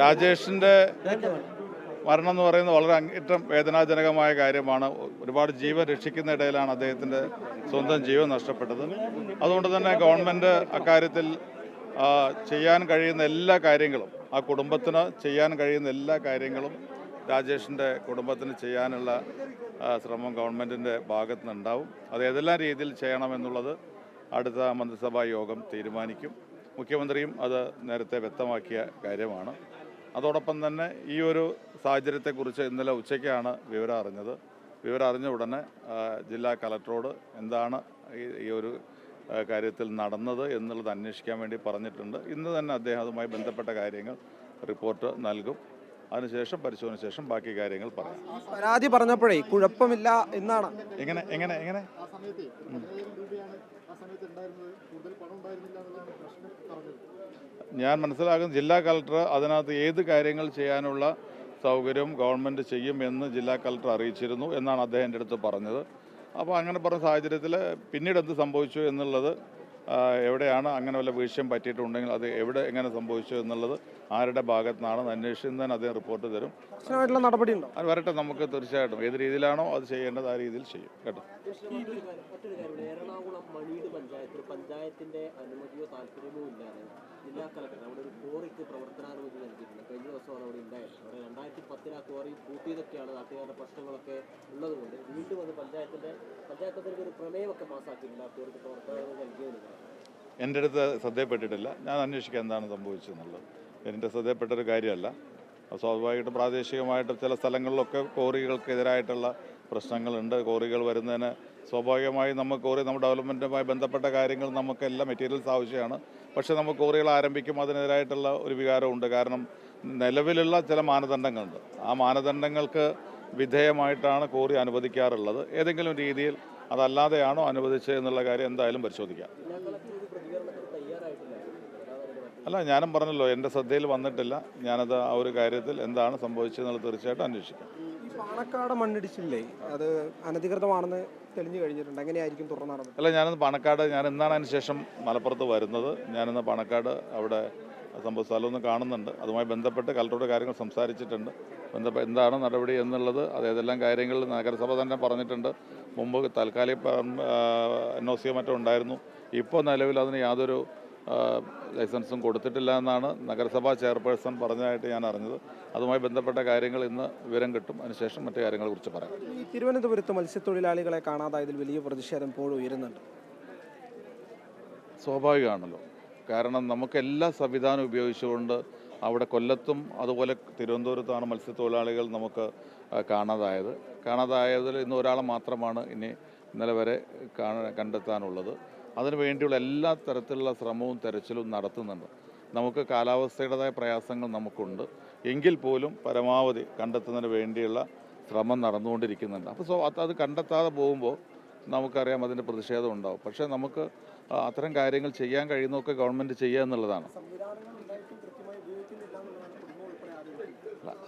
രാജേഷിൻ്റെ മരണം എന്ന് പറയുന്നത് വളരെ അങ്ങേറ്റം വേദനാജനകമായ കാര്യമാണ്. ഒരുപാട് ജീവൻ രക്ഷിക്കുന്നതിടയിലാണ് അദ്ദേഹത്തിൻ്റെ സ്വന്തം ജീവൻ നഷ്ടപ്പെട്ടത്. അതുകൊണ്ട് തന്നെ ഗവൺമെൻറ് അക്കാര്യത്തിൽ ചെയ്യാൻ കഴിയുന്ന എല്ലാ കാര്യങ്ങളും, ആ കുടുംബത്തിന് ചെയ്യാൻ കഴിയുന്ന എല്ലാ കാര്യങ്ങളും രാജേഷിൻ്റെ കുടുംബത്തിന് ചെയ്യാനുള്ള ശ്രമം ഗവൺമെൻറ്റിൻ്റെ ഭാഗത്തു നിന്നുണ്ടാവും. അത് ഏതെല്ലാം രീതിയിൽ ചെയ്യണമെന്നുള്ളത് അടുത്ത മന്ത്രിസഭാ യോഗം തീരുമാനിക്കും. മുഖ്യമന്ത്രിയും അത് നേരത്തെ വ്യക്തമാക്കിയ കാര്യമാണ്. അതോടൊപ്പം തന്നെ ഈ ഒരു സാഹചര്യത്തെക്കുറിച്ച് ഇന്നലെ ഉച്ചയ്ക്കാണ് വിവരം അറിഞ്ഞത്. വിവരം അറിഞ്ഞ ഉടനെ ജില്ലാ കളക്ടറോട് എന്താണ് ഈ ഒരു കാര്യത്തിൽ നടന്നത് എന്നുള്ളത് അന്വേഷിക്കാൻ വേണ്ടി പറഞ്ഞിട്ടുണ്ട്. ഇന്ന് തന്നെ അദ്ദേഹം അതുമായി ബന്ധപ്പെട്ട കാര്യങ്ങൾ റിപ്പോർട്ട് നൽകും. അതിനുശേഷം പരിശോധന ശേഷം ബാക്കി കാര്യങ്ങൾ പറയാം. പരാതി പറഞ്ഞപ്പോഴേ കുഴപ്പമില്ല എന്നാണ്. എങ്ങനെ എങ്ങനെ എങ്ങനെ ഞാൻ മനസ്സിലാക്കുന്നത് ജില്ലാ കളക്ടർ അതിനകത്ത് ഏത് കാര്യങ്ങൾ ചെയ്യാനുള്ള സൗകര്യം ഗവൺമെൻറ് ചെയ്യുമെന്ന് ജില്ലാ കളക്ടർ അറിയിച്ചിരുന്നു എന്നാണ് അദ്ദേഹം എൻ്റെ അടുത്ത് പറഞ്ഞത്. അപ്പോൾ അങ്ങനെ പറഞ്ഞ സാഹചര്യത്തിൽ പിന്നീട് എന്ത് സംഭവിച്ചു എന്നുള്ളത്, എവിടെയാണ് അങ്ങനെ വല്ല വീഴ്ചയും പറ്റിയിട്ടുണ്ടെങ്കിൽ അത് എവിടെ എങ്ങനെ സംഭവിച്ചു എന്നുള്ളത് ആരുടെ ഭാഗത്തു നിന്നാണ് അന്വേഷിക്കുന്നതിന് അദ്ദേഹം റിപ്പോർട്ട് തരും. നടപടിയുണ്ടോ അത് വരട്ടെ, നമുക്ക് തീർച്ചയായിട്ടും ഏത് രീതിയിലാണോ അത് ചെയ്യേണ്ടത് ആ രീതിയിൽ ചെയ്യും കേട്ടോ. എറണാകുളം മണിയുടെ പഞ്ചായത്തിന്റെ അനുമതിയോ താല്പര്യമോ ഇല്ലാതെ ജില്ലാ കളക്ടർ അവിടെ ഒരു കോറിക്ക് പ്രവർത്തനാനുമതി നൽകിയിട്ടുണ്ട്. കഴിഞ്ഞ ദിവസമാണ് അവിടെ ഉണ്ടായത്. അവിടെ 2010 ആ കോറി പൂട്ടിയതൊക്കെയാണ് നാട്ടുകാരുടെ പ്രശ്നങ്ങളൊക്കെ ഉള്ളതുകൊണ്ട് വീണ്ടും അത് പഞ്ചായത്തിന്റെ ഒരു പ്രമേയമൊക്കെ പാസ്സാക്കിയിട്ടുണ്ട് ആ കോറിക്ക് പ്രവർത്തനാനുമതി നൽകിയതിന്. എൻ്റെ അടുത്ത് ശ്രദ്ധയപ്പെട്ടിട്ടില്ല. ഞാൻ അന്വേഷിക്കാൻ എന്താണ് സംഭവിച്ചതെന്നുള്ളത്. എൻ്റെ ശ്രദ്ധയപ്പെട്ടൊരു കാര്യമല്ല. സ്വാഭാവികമായിട്ടും പ്രാദേശികമായിട്ട് ചില സ്ഥലങ്ങളിലൊക്കെ കോറികൾക്കെതിരായിട്ടുള്ള പ്രശ്നങ്ങളുണ്ട്. കോറികൾ വരുന്നതിന് സ്വാഭാവികമായി കോറി നമ്മുടെ ഡെവലപ്മെൻറ്റുമായി ബന്ധപ്പെട്ട കാര്യങ്ങൾ നമുക്കെല്ലാം മെറ്റീരിയൽസ് ആവശ്യമാണ്. പക്ഷേ നമുക്ക് കോറികൾ ആരംഭിക്കും അതിനെതിരായിട്ടുള്ള ഒരു വികാരമുണ്ട്. കാരണം നിലവിലുള്ള ചില മാനദണ്ഡങ്ങളുണ്ട്. ആ മാനദണ്ഡങ്ങൾക്ക് വിധേയമായിട്ടാണ് കോറി അനുവദിക്കാറുള്ളത്. ഏതെങ്കിലും രീതിയിൽ അതല്ലാതെയാണോ അനുവദിച്ചത് എന്നുള്ള കാര്യം എന്തായാലും പരിശോധിക്കാം. അല്ല, ഞാനും പറഞ്ഞല്ലോ, എൻ്റെ ശ്രദ്ധയിൽ വന്നിട്ടില്ല. ഞാനത് ആ ഒരു കാര്യത്തിൽ എന്താണ് സംഭവിച്ചതെന്നുള്ളത് തീർച്ചയായിട്ടും അന്വേഷിക്കാം. പാണക്കാട് മണ്ണിടിച്ചില്ലേ, അത് അനധികൃതമാണെന്ന് തെളിഞ്ഞു കഴിഞ്ഞിട്ടുണ്ട്. എങ്ങനെയായിരിക്കും തുടർന്ന് നടന്നത്? അല്ല, ഞാനിന്ന് പാണക്കാട്, ഞാൻ ഇന്നാണ് അതിന് ശേഷം മലപ്പുറത്ത് വരുന്നത്. ഞാനിന്ന് പാണക്കാട് അവിടെ സംഭവ സ്ഥലമൊന്നും കാണുന്നുണ്ട്. അതുമായി ബന്ധപ്പെട്ട് കളക്ടറുടെ കാര്യങ്ങൾ സംസാരിച്ചിട്ടുണ്ട്. എന്താണ് നടപടി എന്നുള്ളത് അത് ഏതെല്ലാം കാര്യങ്ങൾ നഗരസഭ തന്നെ പറഞ്ഞിട്ടുണ്ട്. മുമ്പ് താൽക്കാലിക NOC മറ്റും ഉണ്ടായിരുന്നു. ഇപ്പോൾ നിലവിൽ അതിന് യാതൊരു ലൈസൻസും കൊടുത്തിട്ടില്ല എന്നാണ് നഗരസഭാ ചെയർപേഴ്സൺ പറഞ്ഞതായിട്ട് ഞാൻ അറിഞ്ഞത്. അതുമായി ബന്ധപ്പെട്ട കാര്യങ്ങൾ ഇന്ന് വിവരം കിട്ടും. അതിനുശേഷം മറ്റു കാര്യങ്ങളെക്കുറിച്ച് പറയാം. ഈ തിരുവനന്തപുരത്ത് മത്സ്യത്തൊഴിലാളികളെ കാണാതായതിൽ വലിയ പ്രതിഷേധം ഇപ്പോഴും ഉയരുന്നുണ്ട്. സ്വാഭാവികമാണല്ലോ. കാരണം നമുക്ക് എല്ലാ സംവിധാനവും ഉപയോഗിച്ചുകൊണ്ട് അവിടെ കൊല്ലത്തും അതുപോലെ തിരുവനന്തപുരത്താണ് മത്സ്യത്തൊഴിലാളികൾ നമുക്ക് കാണാതായതിൽ ഇന്ന് ഒരാളെ മാത്രമാണ് ഇന്നലെ വരെ കണ്ടെത്താനുള്ളത്. അതിനു വേണ്ടിയുള്ള എല്ലാ തരത്തിലുള്ള ശ്രമവും തെരച്ചിലും നടത്തുന്നുണ്ട്. നമുക്ക് കാലാവസ്ഥയുടേതായ പ്രയാസങ്ങൾ നമുക്കുണ്ട്. എങ്കിൽ പോലും പരമാവധി കണ്ടെത്തുന്നതിന് വേണ്ടിയുള്ള ശ്രമം നടന്നുകൊണ്ടിരിക്കുന്നുണ്ട്. അപ്പോൾ അത് കണ്ടെത്താതെ പോകുമ്പോൾ നമുക്കറിയാം അതിൻ്റെ പ്രതിഷേധം ഉണ്ടാവും. പക്ഷേ നമുക്ക് അത്തരം കാര്യങ്ങൾ ചെയ്യാൻ കഴിയുന്നതൊക്കെ ഗവൺമെൻറ് ചെയ്യുക എന്നുള്ളതാണ്.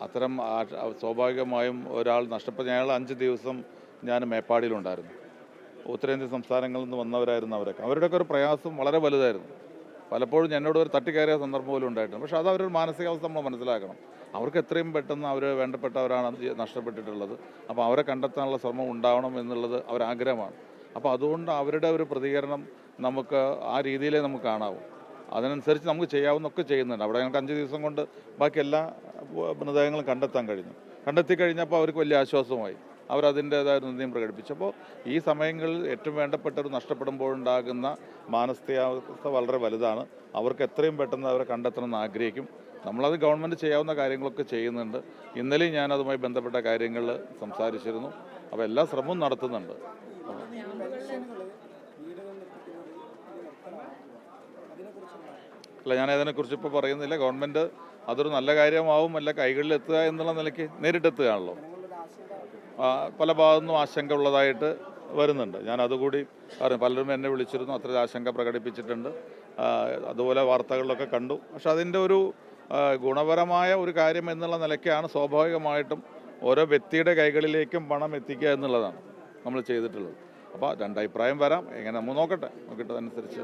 അത്തരം സ്വാഭാവികമായും ഒരാൾ നഷ്ടപ്പെട്ട, ഞങ്ങൾ 5 ദിവസം ഞാൻ മേപ്പാടിയിലുണ്ടായിരുന്നു. ഉത്തരേന്ത്യൻ സംസ്ഥാനങ്ങളിൽ നിന്ന് വന്നവരായിരുന്നു അവരൊക്കെ. അവരുടെയൊക്കെ ഒരു പ്രയാസം വളരെ വലുതായിരുന്നു. പലപ്പോഴും എന്നോട് ഒരു തട്ടിക്കയറിയ സന്ദർഭം പോലും ഉണ്ടായിട്ടുണ്ട്. പക്ഷേ അത് അവരൊരു മാനസികാവസ്ഥ നമ്മൾ മനസ്സിലാക്കണം. അവർക്ക് എത്രയും പെട്ടെന്ന് അവർ വേണ്ടപ്പെട്ടവരാണ് നഷ്ടപ്പെട്ടിട്ടുള്ളത്. അപ്പോൾ അവരെ കണ്ടെത്താനുള്ള ശ്രമം ഉണ്ടാവണം എന്നുള്ളത് അവരാഗ്രഹമാണ്. അപ്പോൾ അതുകൊണ്ട് അവരുടെ ഒരു പ്രതികരണം നമുക്ക് ആ രീതിയിലേ നമുക്ക് കാണാവൂ. അതിനനുസരിച്ച് നമുക്ക് ചെയ്യാവുന്നൊക്കെ ചെയ്യുന്നുണ്ട്. അവിടെ ഞങ്ങൾക്ക് 5 ദിവസം കൊണ്ട് ബാക്കി എല്ലാ മൃതദേഹങ്ങളും കണ്ടെത്താൻ കഴിഞ്ഞു. കണ്ടെത്തി കഴിഞ്ഞപ്പോൾ അവർക്ക് വലിയ ആശ്വാസമായി. അവരതിൻ്റേതായ നന്ദിയും പ്രകടിപ്പിച്ചപ്പോൾ ഈ സമയങ്ങളിൽ ഏറ്റവും വേണ്ടപ്പെട്ടവർ നഷ്ടപ്പെടുമ്പോഴുണ്ടാകുന്ന മാനസികാവസ്ഥ വളരെ വലുതാണ്. അവർക്ക് എത്രയും പെട്ടെന്ന് അവരെ കണ്ടെത്തണമെന്ന് ആഗ്രഹിക്കും. നമ്മളത് ഗവൺമെൻറ് ചെയ്യാവുന്ന കാര്യങ്ങളൊക്കെ ചെയ്യുന്നുണ്ട്. ഇന്നലെയും ഞാൻ അതുമായി ബന്ധപ്പെട്ട കാര്യങ്ങൾ സംസാരിച്ചിരുന്നു. അപ്പോൾ എല്ലാ ശ്രമവും നടത്തുന്നുണ്ട്. അല്ല, ഞാൻ അതിനെക്കുറിച്ച് ഇപ്പോൾ പറയുന്നില്ല. ഗവൺമെൻറ് അതൊരു നല്ല കാര്യമാവും, അല്ല കൈകളിലെത്തുക എന്നുള്ള നിലയ്ക്ക് നേരിട്ടെത്തുകയാണല്ലോ. പല ഭാഗത്തുനിന്നും ആശങ്ക ഉള്ളതായിട്ട് വരുന്നുണ്ട്. ഞാൻ അതുകൂടി അറിയാം. പലരും എന്നെ വിളിച്ചിരുന്നു, അത്ര ആശങ്ക പ്രകടിപ്പിച്ചിട്ടുണ്ട്. അതുപോലെ വാർത്തകളിലൊക്കെ കണ്ടു. പക്ഷെ അതിൻ്റെ ഒരു ഗുണപരമായ ഒരു കാര്യം എന്നുള്ള നിലയ്ക്കാണ് സ്വാഭാവികമായിട്ടും ഓരോ വ്യക്തിയുടെ കൈകളിലേക്കും പണം എത്തിക്കുക എന്നുള്ളതാണ് നമ്മൾ ചെയ്തിട്ടുള്ളത്. അപ്പോൾ രണ്ടഭിപ്രായം വരാം. എങ്ങനെ നമ്മൾ നോക്കട്ടെ, നോക്കിയിട്ട് അതനുസരിച്ച്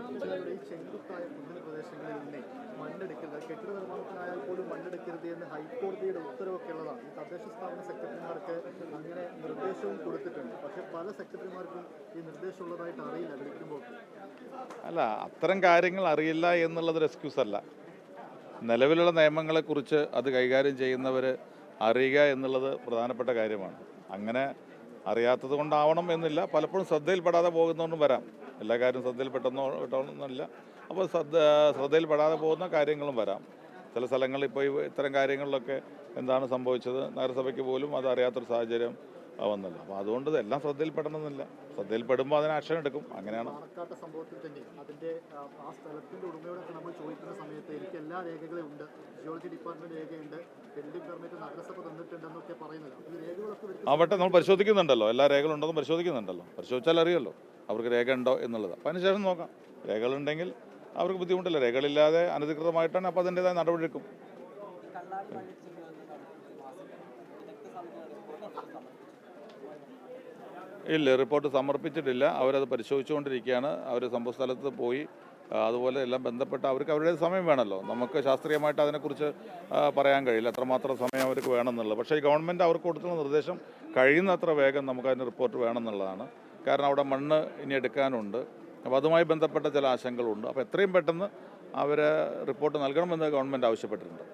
കെട്ടിട നിർമ്മാണത്തിനായാൽ പോലും മണ്ണെടുക്കരുത് എന്ന് ഹൈക്കോടതിയുടെ ഉത്തരവൊക്കെ ഉള്ളതാണ്. ഈ തദ്ദേശ സ്ഥാപന സെക്രട്ടറിമാർക്ക് അങ്ങനെ നിർദ്ദേശവും കൊടുത്തിട്ടുണ്ട്. പക്ഷേ പല സെക്രട്ടറിമാർക്കും ഈ നിർദ്ദേശം ഉള്ളതായിട്ട് അറിയില്ല വിളിക്കുമ്പോൾ. അല്ല, അത്തരം കാര്യങ്ങൾ അറിയില്ല എന്നുള്ളതൊരു എക്സ്ക്യൂസ് അല്ല. നിലവിലുള്ള നിയമങ്ങളെക്കുറിച്ച് അത് കൈകാര്യം ചെയ്യുന്നവർ അറിയുക എന്നുള്ളത് പ്രധാനപ്പെട്ട കാര്യമാണ്. അങ്ങനെ അറിയാത്തത് കൊണ്ടാവണം എന്നില്ല, പലപ്പോഴും ശ്രദ്ധയിൽപ്പെടാതെ പോകുന്നതുകൊണ്ടും വരാം. എല്ലാ കാര്യവും ശ്രദ്ധയിൽപ്പെട്ടൊന്നുമില്ല. അപ്പോൾ ശ്രദ്ധയിൽപ്പെടാതെ പോകുന്ന കാര്യങ്ങളും വരാം. ചില സ്ഥലങ്ങളിൽ ഇപ്പോൾ ഇത്തരം കാര്യങ്ങളിലൊക്കെ എന്താണ് സംഭവിച്ചത് നഗരസഭയ്ക്ക് പോലും അത് അറിയാത്തൊരു സാഹചര്യം വന്നല്ലോ. അപ്പോൾ അതുകൊണ്ട് എല്ലാം ശ്രദ്ധയിൽപ്പെടണമെന്നില്ല. ശ്രദ്ധയിൽപ്പെടുമ്പോൾ അതിന് ആക്ഷൻ എടുക്കും. അങ്ങനെയാണ്. പാണക്കാട്ടെ സംഭവത്തിൽ തന്നെ അതിൻ്റെ ആ സ്ഥലത്തിൻ്റെ ഉടമയോടൊക്കെ നമ്മൾ ചോദിക്കുന്ന സമയത്ത് എനിക്ക് എല്ലാ രേഖകളും ഉണ്ട്, ജിയോളജി ഡിപ്പാർട്ട്മെൻറ്റ് രേഖയുണ്ട്, ബിൽഡിംഗ് പെർമിറ്റ് നഗരസഭ തന്നിട്ടുണ്ടെന്നൊക്കെ പറയുന്നത്. ഈ രേഖകളൊക്കെ ആവട്ടെ, നമ്മൾ പരിശോധിക്കുന്നുണ്ടല്ലോ, എല്ലാ രേഖകളും ഉണ്ടെന്ന് പരിശോധിക്കുന്നുണ്ടല്ലോ. പരിശോധിച്ചാൽ അറിയുമല്ലോ അവർക്ക് രേഖ ഉണ്ടോ എന്നുള്ളത്. അപ്പോൾ അതിനുശേഷം നോക്കാം. രേഖകളുണ്ടെങ്കിൽ അവർക്ക് ബുദ്ധിമുട്ടില്ല. രേഖകളില്ലാതെ അനധികൃതമായിട്ടാണ് അപ്പോൾ അതിൻ്റെതായ നടപടി എടുക്കും. ഇല്ല, റിപ്പോർട്ട് സമർപ്പിച്ചിട്ടില്ല. അവരത് പരിശോധിച്ചുകൊണ്ടിരിക്കുകയാണ്. അവർ സംഭവ സ്ഥലത്ത് പോയി അതുപോലെ എല്ലാം ബന്ധപ്പെട്ട അവർക്ക് അവരുടെ സമയം വേണമല്ലോ. നമുക്ക് ശാസ്ത്രീയമായിട്ട് അതിനെക്കുറിച്ച് പറയാൻ കഴിയില്ല എത്രമാത്രം സമയം അവർക്ക് വേണമെന്നുള്ളത്. പക്ഷേ ഈ ഗവൺമെൻറ് അവർക്ക് കൊടുക്കുന്ന നിർദ്ദേശം കഴിയുന്നത്ര വേഗം നമുക്കതിന് റിപ്പോർട്ട് വേണമെന്നുള്ളതാണ്. കാരണം അവിടെ മണ്ണ് ഇനി എടുക്കാനുണ്ട്. അപ്പോൾ അതുമായി ബന്ധപ്പെട്ട ചില ആശങ്കകളുണ്ട്. അപ്പോൾ എത്രയും പെട്ടെന്ന് അവർ റിപ്പോർട്ട് നൽകണമെന്ന് ഗവൺമെൻറ് ആവശ്യപ്പെട്ടിട്ടുണ്ട്.